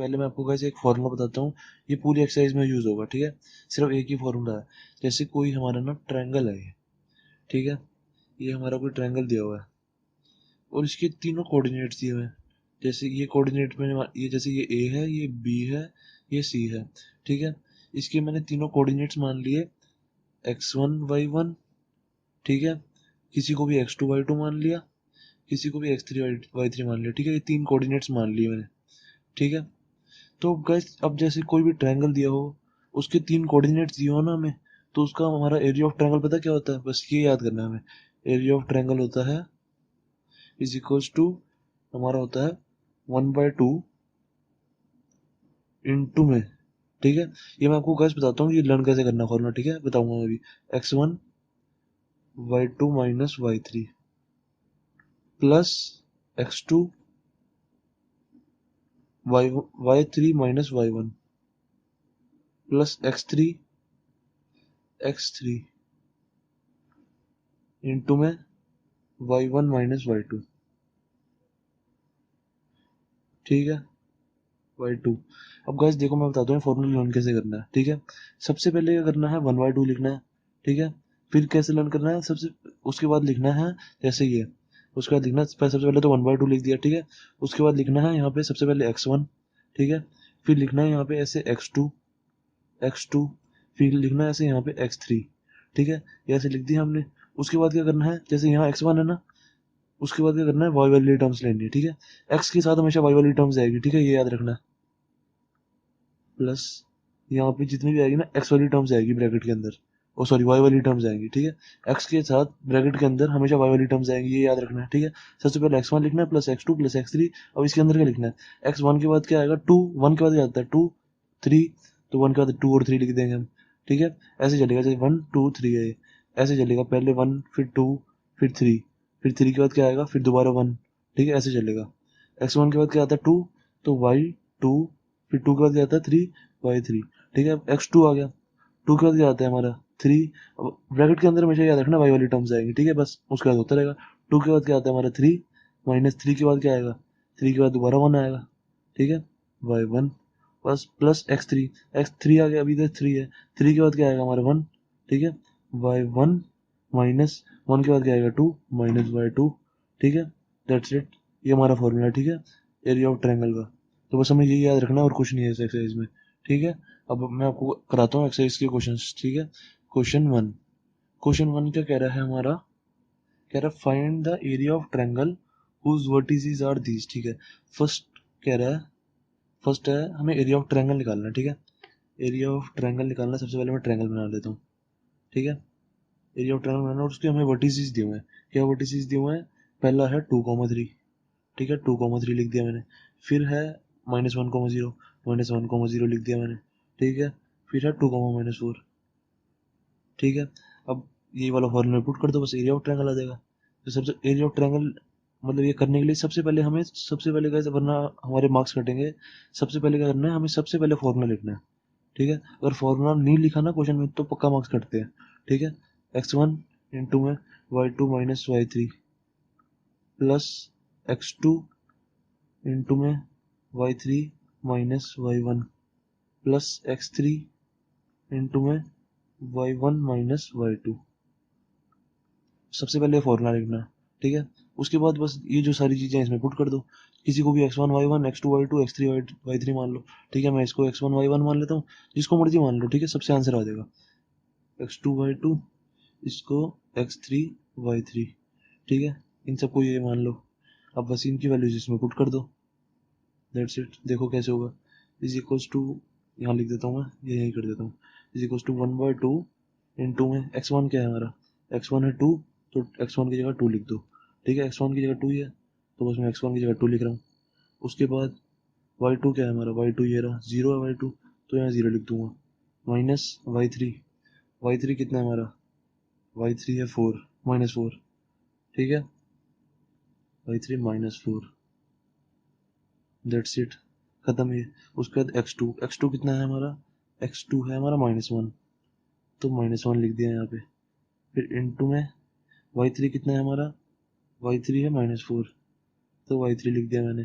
पहले मैं आपको गाइस एक फॉर्मूला बताता हूँ, ये पूरी एक्सरसाइज में यूज होगा, ठीक है। सिर्फ एक ही फॉर्मूला है। जैसे कोई हमारा ना ट्रायंगल है ये, ठीक है, ये हमारा कोई ट्रायंगल दिया हुआ है और इसके तीनों कोऑर्डिनेट्स दिए हुए हैं। जैसे ये कोऑर्डिनेट में ये जैसे ये ए है, ये बी है, ये सी है, ठीक है। इसके मैंने तीनों कोऑर्डिनेट्स मान लिए x1 y1, ठीक है। किसी को भी x2 y2 मान लिया, किसी को भी x3 y3 मान लिया, ठीक है। ये तीन कोऑर्डिनेट्स मान लिए मैंने, ठीक है। तो गाइस अब जैसे कोई भी ट्रायंगल दिया हो, उसके तीन कोऑर्डिनेट्स दिए हो ना हमें, तो उसका हमारा एरिया ऑफ ट्रायंगल पता क्या होता है, बस ये याद करना है हमें। एरिया ऑफ ट्रायंगल होता है इज इक्वल्स टू, हमारा होता है 1/2 इंटू में, ठीक है। ये मैं आपको गाइस बताता हूँ ये लर्न कैसे करना फॉर्मूला, ठीक है, बताऊंगा मैं अभी। x1 y2 minus y3 plus x2 y3 minus y1 plus x3 into में y1 माइनस y2, ठीक है, y2। अब गाइस देखो मैं बताता हूँ फॉर्मूला लर्न कैसे करना है, ठीक है। सबसे पहले क्या करना है, 1/2 लिखना है, ठीक है। फिर कैसे लर्न करना है, सबसे उसके बाद लिखना है जैसे ये, उसके बाद लिखना सबसे पहले तो 1/2 लिख दिया, ठीक है। उसके बाद लिखना है यहाँ पे सबसे पहले x1, ठीक है। फिर लिखना है यहाँ पे ऐसे x2, फिर लिखना है ऐसे यहाँ पे x3, ठीक है। ये ऐसे लिख दिया हमने। उसके बाद क्या करना है, जैसे यहाँ x1 है ना, उसके बाद क्या करना है, y वाली टर्म्स लेनी है, ठीक है। x के साथ हमेशा y वाली टर्म्स आएगी, ठीक है, ये याद रखना है। प्लस यहाँ पे जितनी भी आएगी ना x वाली टर्म्स आएगी ब्रैकेट के अंदर, ओ सॉरी y वाली टर्म्स आएंगी, ठीक है। x के साथ ब्रैकेट के अंदर हमेशा y वाली टर्म्स आएंगी, ये याद रखना है, ठीक है। सबसे पहले x1 लिखना है प्लस x2 प्लस x3। अब इसके अंदर क्या लिखना है, x1 के बाद क्या आएगा 2, 1 के बाद क्या आता है 2 3, तो 1 के बाद 2 और 3 लिख देंगे हम, ठीक है। ऐसे चलेगा, जैसे 1 2 3 है, ऐसे चलेगा, पहले 1 फिर 2 फिर 3, फिर 3 के बाद क्या आएगा, फिर दोबारा 1, ठीक है, ऐसे चलेगा। x1 के बाद क्या आता है 2, तो y2, फिर 2 के बाद क्या आता है 3 y3, ठीक है। x2 आ गया, 2 के बाद क्या आता है हमारा 3। ब्रैकेट के अंदर हमेशा याद रखना y वाली टर्म्स आएंगी, ठीक है, बस उसके बाद होता रहेगा। 2 के बाद क्या आता है हमारा 3, माइनस 3 के बाद क्या आएगा, 3 के बाद दोबारा 1 आएगा, ठीक है, y1 बस प्लस x3 आ गया, अभी तक 3 है। 3 के बाद क्या आएगा हमारा 1, ठीक है, y1 माइनस 1 के बाद क्या आएगा 2 माइनस y2, ठीक है। दैट्स इट, ये हमारा फॉर्मूला, ठीक है, एरिया ऑफ ट्रायंगल का। तो बस हमें यही याद रखना और कुछ नहीं है इस एक्सरसाइज में, ठीक है। अब मैं आपको कराता हूँ एक्सरसाइज के क्वेश्चंस, ठीक है। क्वेश्चन वन क्या कह रहा है हमारा, कह रहा है find the area of triangle whose vertices are these, ठीक है। फर्स्ट कह रहा है, फर्स्ट है हमें एरिया ऑफ ट्रायंगल निकालना है, ठीक है। एरिया ऑफ ट्रायंगल निकालना, सबसे पहले मैं ट्रायंगल बना लेता हूँ, ठीक है। एरिया ऑफ ट्रायंगल बनाना और उसके हमें वर्टिसेस दिए हुए हैं। क्या वर्टिसेस दिए हुए हैं, पहला है 2,3, ठीक है, 2,3 लिख दिया मैंने। फिर है -1,0, -1,0 लिख दिया मैंने, ठीक है। फिर है 2, -4, ठीक है। अब ये वाला फॉर्मूला पुट कर दो, बस एरिया ऑफ ट्रायंगल आ जाएगा। तो सबसे एरिया ऑफ ट्रायंगल मतलब ये करने के लिए सबसे पहले कैसे, वरना हमारे मार्क्स कटेंगे। सबसे पहले क्या करना है, हमें सबसे पहले फॉर्मूला लिखना है, ठीक है। अगर फॉर्मूला नहीं लिखा ना क्वेश्चन में तो पक्का मार्क्स कटते हैं, ठीक है। x1 इंटू में y2 minus y3 plus x2 into में y3 minus y1 plus x3 into में y1 माइनस y2। सबसे पहले फॉर्मूला लिखना है, ठीक है। उसके बाद बस ये जो सारी चीजें इसमें पुट कर दो। किसी को भी x1 y1 x2 y2 x3 y3 मान लो, ठीक है। मैं इसको x1 y1 मान लेता हूँ, जिसको मर्जी मान लो, ठीक है, सबसे आंसर आ जाएगा। x2 y2, इसको x3 y3, ठीक है, इन सबको ये मान लो। अब बस इनकी वैल्यूज इसमें पुट कर दो, दैट्स इट। देखो कैसे होगा, इज इक्वल्स टू, यहाँ लिख देता हूँ मैं, ये यही कर देता हूँ, इज इक्वल्स टू 1/2 इंटू में x1 क्या है हमारा, x1 है 2, तो x1 की जगह 2 लिख दो, ठीक है। x1 की जगह 2 ही है, तो बस मैं x1 की जगह 2 लिख रहा हूँ। उसके बाद y2 क्या है हमारा, y2 ये रहा, 0 है y2, तो यहाँ 0 लिख दूंगा, माइनस y3 कितना है हमारा, y3 है 4, -4, ठीक है, y3 -4, दैट्स इट, खत्म ये। उसके बाद x2 कितना है हमारा, x2 है हमारा -1, तो -1 लिख दिया यहाँ पे। फिर इनटू में y3 कितना है हमारा, y3 है -4, तो y3 लिख दिया मैंने,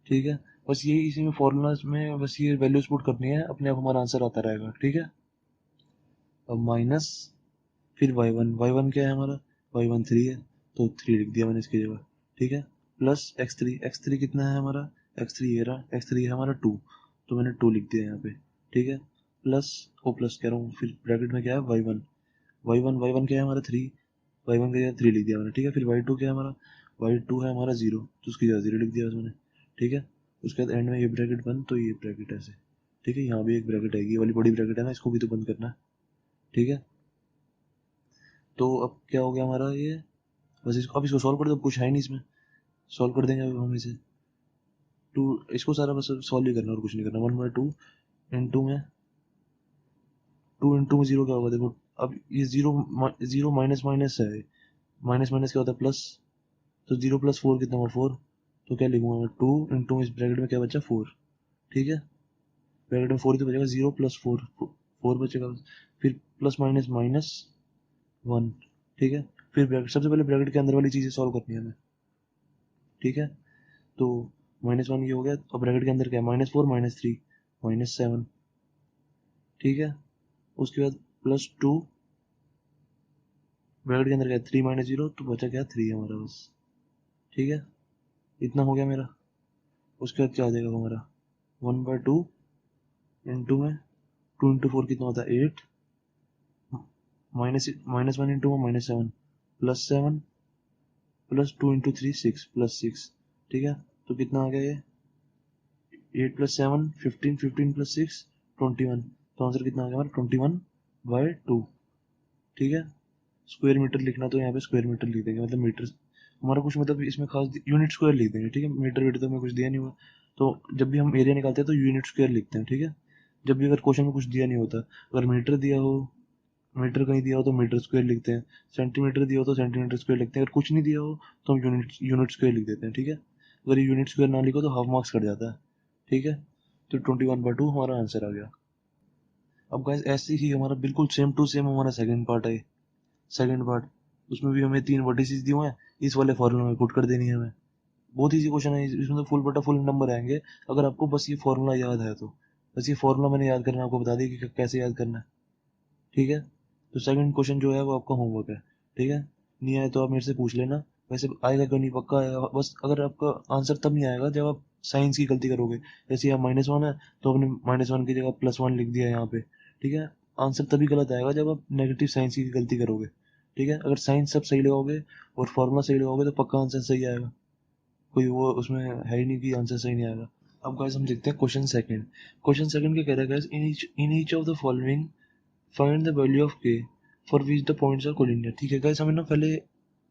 ठीक है। बस यही इसी में फॉर्मूला में बस ये वैल्यूज पुट करनी है, अपने आप हमारा आंसर आता रहेगा। ठीक है, अब माइनस फिर y1 क्या है हमारा, y1 3 है तो 3 लिख दिया मैंने इसकी जगह। ठीक है, प्लस x3 कितना है हमारा, x3 ये रहा, x3 है हमारा 2 तो मैंने 2 लिख दिया यहाँ पे। ठीक है, प्लस प्लस कह रहा हूँ, फिर ब्रैकेट में क्या है y1 क्या है हमारा 3, y1 का 3 लिख दिया मैंने। ठीक है, फिर y2 क्या है हमारा, y2 है हमारा 0 तो उसकी जगह 0 लिख दिया मैंने। ठीक है, उसके बाद एंड में ये ब्रैकेट बंद तो ये ब्रैकेट ऐसे। ठीक है, यहाँ भी एक ब्रैकेट आएगी, ये वाली बड़ी ब्रैकेट है ना, इसको भी तो बंद करना है। ठीक है, तो अब क्या हो गया हमारा ये, बस इसको अब इसको सॉल्व कर दो, कुछ है नहीं इसमें, सॉल्व कर देंगे अब हम इसे। टू इसको सारा बस सॉल्व ही करना और कुछ नहीं करना। 1/2 इंटू में 2 इंटू में 0 क्या होगा देखो, अब ये 0 माइनस माइनस है, माइनस माइनस क्या होता है प्लस, तो 0 प्लस 4 कितना हुआ 4, तो क्या लिखूंगा मैं 2 इंटू इस ब्रैकेट में क्या बचा 4। ठीक है, ब्रैकेट में 4 ही तो बचेगा, 0 प्लस 4 4 बचेगा, फिर प्लस माइनस माइनस 1। ठीक है, फिर ब्रैकेट, सबसे पहले ब्रैकेट के अंदर वाली चीजें सॉल्व करनी है हमें। ठीक है, तो -1 ये हो गया, अब ब्रैकेट के अंदर क्या है, -4 -3 -7। ठीक है, उसके बाद +2 ब्रैकेट के अंदर क्या है 3 -0 तो बचा क्या 3 हमारा बस। ठीक है, इतना हो गया मेरा। उसके बाद क्या आ जाएगा हमारा 1/2 इंटू में 2 इंटू 4 कितना होता है 8, -1 इंटू में -7 +7 +2 इंटू 3 6 +6। ठीक है, तो कितना आ गया ये 8 + 7 15 15 + 6 21, तो आंसर कितना आ गया हमारा 21/2। ठीक है, स्क्वायर मीटर लिखना तो यहाँ पे स्क्वायर मीटर लिख देंगे, मतलब मीटर हमारा कुछ मतलब इसमें खास यूनिट स्क्वायर लिख देंगे। ठीक है, मीटर वीटर तो हमें कुछ दिया नहीं हुआ, तो जब भी हम एरिया निकालते हैं तो यूनिट स्क्वायर लिखते हैं। ठीक है, जब भी अगर क्वेश्चन में कुछ दिया नहीं होता, अगर मीटर दिया हो, मीटर कहीं दिया हो तो मीटर स्क्वायर लिखते हैं, सेंटीमीटर दिया हो तो सेंटीमीटर स्क्वायर लिखते हैं, अगर कुछ नहीं दिया हो तो हम यूनिट स्क्वायर लिख देते हैं। ठीक है, अगर ये यूनिट स्क्वायर ना लिखो तो हाफ मार्क्स कट जाता है। ठीक है, तो 21/2 हमारा आंसर आ गया। अब गाइस ऐसे ही हमारा बिल्कुल सेम टू सेम हमारा सेकंड पार्ट है। सेकंड पार्ट, उसमें भी हमें 3 वर्टिसेस दिए हुए हैं, इस वाले फॉर्मूला में पुट कर देनी है हमें। बहुत ईजी क्वेश्चन है, इसमें तो फुल बटा फुल नंबर आएंगे अगर आपको बस ये फॉर्मूला याद है तो। बस ये फॉर्मूला मैंने याद करना आपको बता दिया कि कैसे याद करना है। ठीक है, तो सेकंड क्वेश्चन जो है वो आपका होमवर्क है। ठीक है, नहीं आए तो आप मेरे से पूछ लेना, वैसे आएगा क्यों नहीं, पक्का आएगा। बस अगर आपका आंसर तब नहीं आएगा जब आप साइंस की गलती करोगे, जैसे यहाँ -1 है तो आपने -1 की जगह +1 लिख दिया यहाँ पे। ठीक है, आंसर तभी गलत आएगा जब आप नेगेटिव साइंस की गलती करोगे। ठीक है, अगर साइंस सब सही लगाओगे और फॉर्मूला सही लगाओगे तो पक्का आंसर सही आएगा, कोई वो उसमें है ही नहीं कि आंसर सही नहीं आएगा। अब गाइस हम देखते हैं क्वेश्चन सेकंड। क्वेश्चन सेकंड क्या कह रहा है guys, in each of the following find the value of k for which the points are collinear. ठीक है गाइस, हमें ना पहले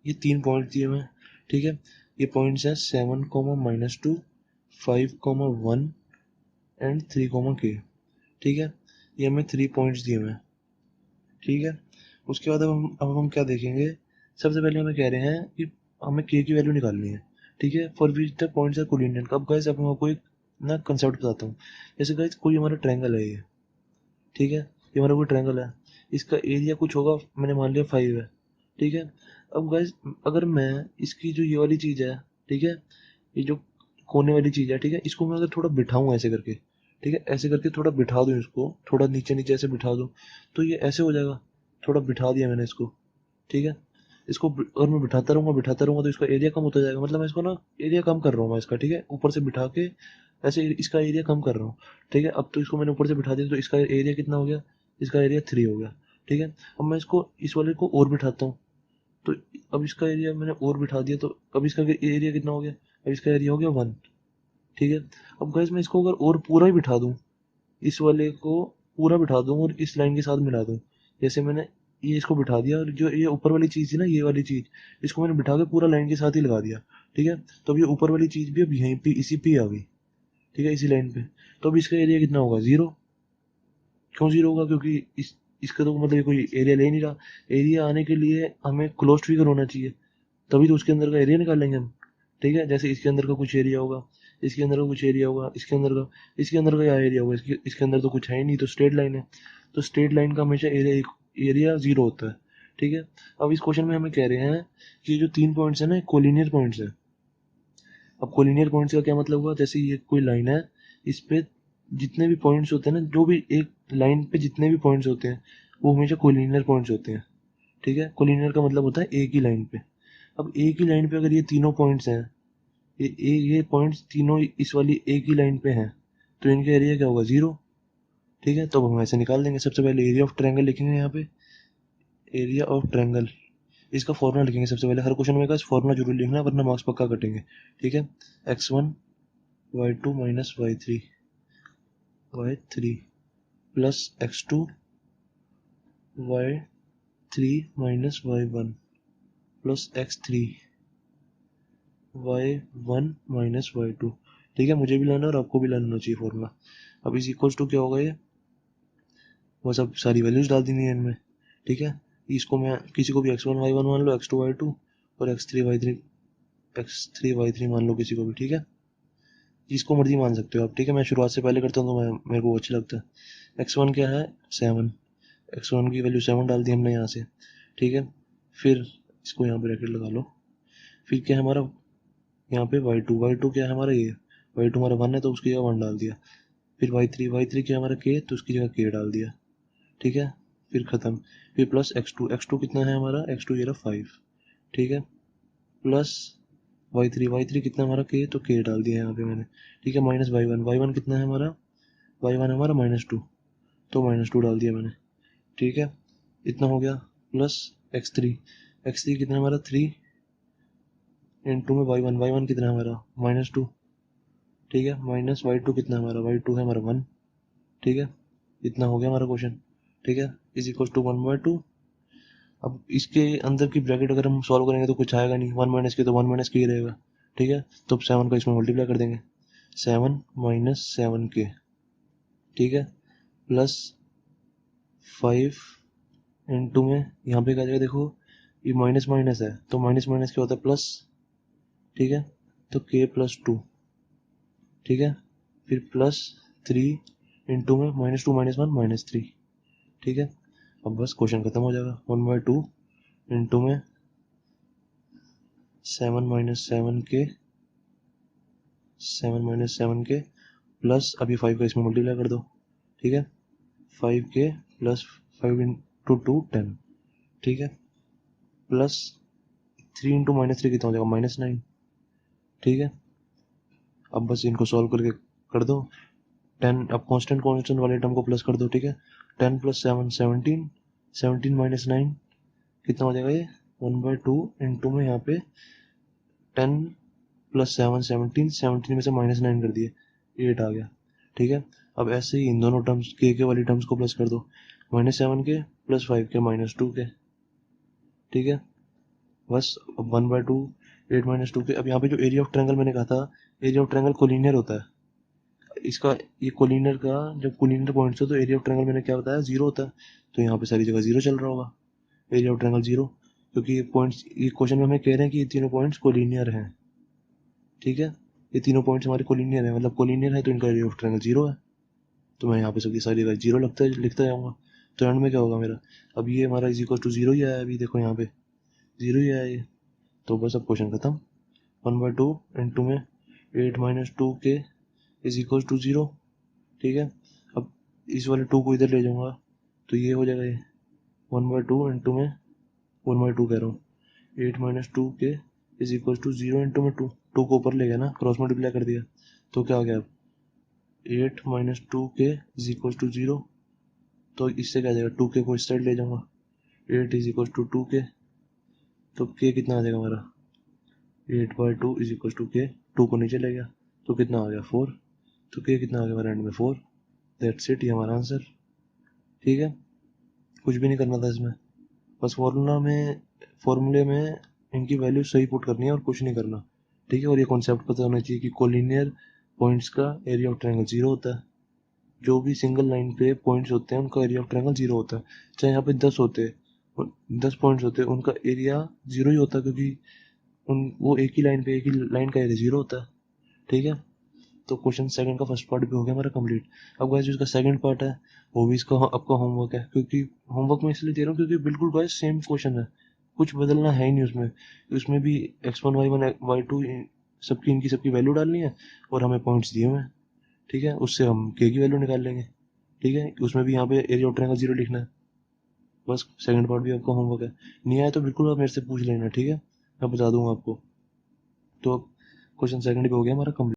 ये 3 पॉइंट दिए हुए हैं। ठीक है, ये पॉइंट्स हैं 7, -2 5, 1 एंड 3, के। ठीक है, ये हमें 3 पॉइंट्स दिए हुए हैं। ठीक है, उसके बाद अब हम क्या देखेंगे, सबसे पहले हमें कह रहे हैं कि हमें के की वैल्यू निकालनी है। ठीक है, for which the points are collinear. अब गाइस अब मैं आपको एक ना कंसेप्ट बताता हूँ। जैसे गाइस कोई हमारा ट्रायंगल है ये। ठीक है, ये हमारा कोई ट्रायंगल है, इसका एरिया कुछ होगा, मैंने मान लिया 5 है। ठीक है, अब गाइस अगर मैं इसकी जो ये वाली चीज़ है, ठीक है, ये जो कोने वाली चीज़ है, ठीक है, इसको मैं अगर थोड़ा बिठाऊँ ऐसे करके, ठीक है, ऐसे करके थोड़ा बिठा दूँ इसको, थोड़ा नीचे नीचे ऐसे बिठा दूँ तो ये ऐसे हो जाएगा। थोड़ा बिठा दिया मैंने इसको। ठीक है, इसको अगर मैं बिठाता रहूंगा तो इसका एरिया कम होता जाएगा, मतलब मैं इसको ना एरिया कम कर रहा हूँ मैं इसका। ठीक है, ऊपर से बिठा के ऐसे इसका एरिया कम कर रहा हूँ। ठीक है, अब तो इसको मैंने ऊपर से बिठा दिया तो इसका एरिया कितना हो गया, इसका एरिया 3 हो गया। ठीक है, अब मैं इसको इस वाले को और बिठाता हूँ तो अब इसका एरिया मैंने और बिठा दिया तो अब इसका एरिया कितना हो गया, अब इसका एरिया हो गया 1। ठीक है, अब गाइस मैं इसको अगर और पूरा ही बिठा दूँ, इस वाले को पूरा बिठा दूं और इस लाइन के साथ मिला दूं, जैसे मैंने ये इसको बिठा दिया और जो ये ऊपर वाली चीज थी ना, ये वाली चीज, इसको मैंने बिठा के पूरा लाइन के साथ ही लगा दिया। ठीक है, तो अब ये ऊपर वाली चीज भी अब यहीं पे इसी पे आ गई। ठीक है, इसी लाइन पे, तो अब इसका एरिया कितना होगा 0। क्यों 0 होगा, क्योंकि इसका तो मतलब ये कोई एरिया ले नहीं रहा। एरिया आने के लिए हमें क्लोज्ड फिगर होना चाहिए, तभी तो उसके अंदर का एरिया निकालेंगे हम। ठीक है, जैसे इसके अंदर का कुछ एरिया होगा, इसके अंदर का कुछ एरिया होगा, इसके अंदर का क्या एरिया होगा, इसके अंदर तो कुछ है ही नहीं, तो स्ट्रेट लाइन है, तो स्ट्रेट लाइन का हमेशा एरिया 0 होता है। ठीक है, अब इस क्वेश्चन में हमें कह रहे हैं कि जो 3 पॉइंट्स है ना कोलिनियर पॉइंट्स है। अब कोलिनियर पॉइंट्स का क्या मतलब हुआ, जैसे ये कोई लाइन है, इस पे जितने भी पॉइंट्स होते हैं ना, जो भी एक लाइन पे जितने भी पॉइंट्स होते हैं वो हमेशा कोलिनियर पॉइंट्स होते हैं। ठीक है, कोलिनियर का मतलब होता है एक ही लाइन पे। अब एक ही लाइन पे अगर ये तीनों पॉइंट्स हैं, ये पॉइंट्स तीनों इस वाली एक ही लाइन पे हैं, तो इनका एरिया क्या होगा, जीरो। ठीक है, तो अब हम ऐसे निकाल देंगे। सबसे पहले एरिया ऑफ ट्रायंगल लिखेंगे यहाँ पे, एरिया ऑफ ट्रायंगल, इसका फॉर्मूला लिखेंगे सबसे पहले। हर क्वेश्चन में का फॉर्मूला जरूर लिखना वरना मार्क्स पक्का कटेंगे। ठीक है, x1 y2 minus y3 plus x2 y3 minus y1 plus x3 y1 minus y2। ठीक है, मुझे भी लाना और आपको भी लाना चाहिए फॉर्मूला। अब इस इक्वल्स टू क्या होगा, ये वो सब सारी वैल्यूज डाल देनी है इनमें। ठीक है, इसको मैं किसी को भी x1 y1 मान लो, x2 y2 और x3 y3 मान लो किसी को भी। ठीक है, जिसको मर्जी मान सकते हो आप। ठीक है, मैं शुरुआत से पहले करता हूँ तो मेरे को अच्छा लगता है। x1 क्या है, 7। x1 की वैल्यू 7 डाल दी हमने यहाँ से। ठीक है, फिर इसको यहाँ ब्रैकेट लगा लो। फिर क्या है हमारा यहाँ पे y2 क्या है हमारा, ये y2 हमारा 1 है तो उसकी जगह 1 डाल दिया। फिर y3 क्या है हमारा k, तो उसकी जगह k डाल दिया। ठीक है, फिर खत्म। फिर प्लस x2 कितना है हमारा, x2 ये रहा 5। ठीक है, प्लस y3 कितना हमारा k, तो k डाल दिया यहाँ पे मैंने। ठीक है, माइनस y1 कितना है हमारा, y1 हमारा -2, तो -2 डाल दिया मैंने। ठीक है, इतना हो गया। प्लस x3 कितना हमारा 3 इंटू में y1 कितना है हमारा -2। ठीक है, माइनस y2 कितना है हमारा, y2 है हमारा 1। ठीक है, इतना हो गया हमारा क्वेश्चन। ठीक है, इज इक्वल टू 1/2। अब इसके अंदर की ब्रैकेट अगर हम सॉल्व करेंगे तो कुछ आएगा नहीं, 1 माइनस के तो 1 माइनस के ही रहेगा। ठीक है, तो 7 का इसमें मल्टीप्लाई कर देंगे, 7 माइनस 7 के। ठीक है, प्लस 5 इंटू में यहाँ पे क्या जाएगा, देखो ये माइनस माइनस है तो माइनस माइनस क्या होता है, प्लस। ठीक है, तो k प्लस 2। ठीक है, फिर प्लस 3 इंटू में -2 - 1 -3। ठीक है, अब बस क्वेश्चन खत्म हो जाएगा। 1/2 इंटू में 7 माइनस 7 के प्लस अभी 5 का इसमें मल्टीप्लाई कर दो। ठीक है, 5k प्लस 5 इंटू 2 10। ठीक है, प्लस 3 इंटू -3 कितना हो जाएगा, -9। ठीक है, अब बस इनको सॉल्व करके कर दो। 10, अब कांस्टेंट कांस्टेंट वाले टर्म को प्लस कर दो। ठीक है, 10 प्लस 7 17, 17 माइनस 9 कितना हो जाएगा, ये 1/2 इंटू में यहाँ पे 10 प्लस 7 17, 17 में से -9 कर दिए 8 आ गया। ठीक है, अब ऐसे ही इन दोनों टर्म्स के वाली टर्म्स को प्लस कर दो, -7 के प्लस 5 के -2 के। ठीक है, बस 1/2 8 - 2 के। अब यहाँ पे जो एरिया ऑफ ट्रायंगल मैंने कहा था, एरिया ऑफ ट्रायंगल कोलिनियर होता है इसका। ये कोलिनियर का जब कोलिनियर पॉइंट्स हो तो एरिया ऑफ ट्रायंगल मैंने क्या बताया, जीरो होता है। तो यहाँ पे सारी जगह जीरो चल रहा होगा, एरिया ऑफ ट्रायंगल जीरो, क्योंकि ये पॉइंट्स, ये क्वेश्चन में हमें कह रहे हैं कि ये तीनों पॉइंट्स कोलिनियर हैं। ठीक है, ये तीनों पॉइंट्स हमारे कोलिनियर है, मतलब कोलिनियर है तो इनका एरिया ऑफ ट्रायंगल जीरो है। तो मैं यहाँ पे सबकी सारी जगह जीरो लिखता जाऊंगा। तो एंड में क्या होगा मेरा, अब ये हमारा इज इक्वल टू जीरो ही आया, अभी देखो यहाँ पे जीरो ही आया ये। तो बस अब क्वेश्चन खत्म। 1/2 इंटू में 8 - 2 के इज इक्वल टू जीरो। ठीक है, अब इस वाले 2 को इधर ले जाऊंगा तो ये हो जाएगा, ये 1/2 इंटू में 1/2 कह रहा हूँ, 8 - 2 के is equal to zero into में 2। 2 को ऊपर ले गया ना, क्रॉस मल्टीप्लाई कर दिया, तो क्या हो गया, 8 - 2 के इज इक्वल टू जीरो। तो इससे क्या आ जाएगा, 2 के को इस साइड ले जाऊंगा, 8 इज इक्वल टू 2 के। तो के कितना आ जाएगा हमारा, 8/2 इज इक्वल टू के, 2 को नीचे ले गया तो कितना आ गया 4। तो के कितना आ गया हमारा एंड में 4। दैट्स इट, ये हमारा आंसर। ठीक है, कुछ भी नहीं करना था इसमें, बस फॉर्मूले में इनकी वैल्यू सही पुट करनी है और कुछ नहीं करना। ठीक है, और ये कॉन्सेप्ट पता होना चाहिए कि कोलिनियर पॉइंट्स का एरिया ऑफ ट्रायंगल जीरो होता है। जो भी सिंगल लाइन पे पॉइंट्स होते हैं उनका एरिया ऑफ ट्रायंगल जीरो होता है। चाहे यहाँ पे 10 होते, 10 पॉइंट्स होते, उनका एरिया जीरो ही होता है, क्योंकि वो एक ही लाइन पे एक ही लाइन का एरिया जीरो होता है। ठीक है, तो क्वेश्चन सेकंड का फर्स्ट पार्ट भी हो गया हमारा कंप्लीट। अब गाइस जो इसका सेकंड पार्ट है वो भी इसका आपका होमवर्क है, क्योंकि होमवर्क मैं इसलिए दे रहा हूँ क्योंकि बिल्कुल गाइस सेम क्वेश्चन है, कुछ बदलना है ही नहीं उसमें। उसमें भी x1 y1 y2 सबकी इनकी सबकी वैल्यू डालनी है और हमें पॉइंट्स दिए हुए हैं, ठीक है, उससे हम के की वैल्यू निकाल लेंगे, ठीक है। उसमें भी यहाँ पे एरिया ऑफ ट्रायंगल 0 लिखना है, बस। सेकंड पार्ट भी आपका होमवर्क है, नहीं आया तो बिल्कुल आप मेरे से पूछ लेना, ठीक है, मैं बता दूंगा आपको। तो क्वेश्चन सेकंड भी हो गया हमारा कंप्लीट।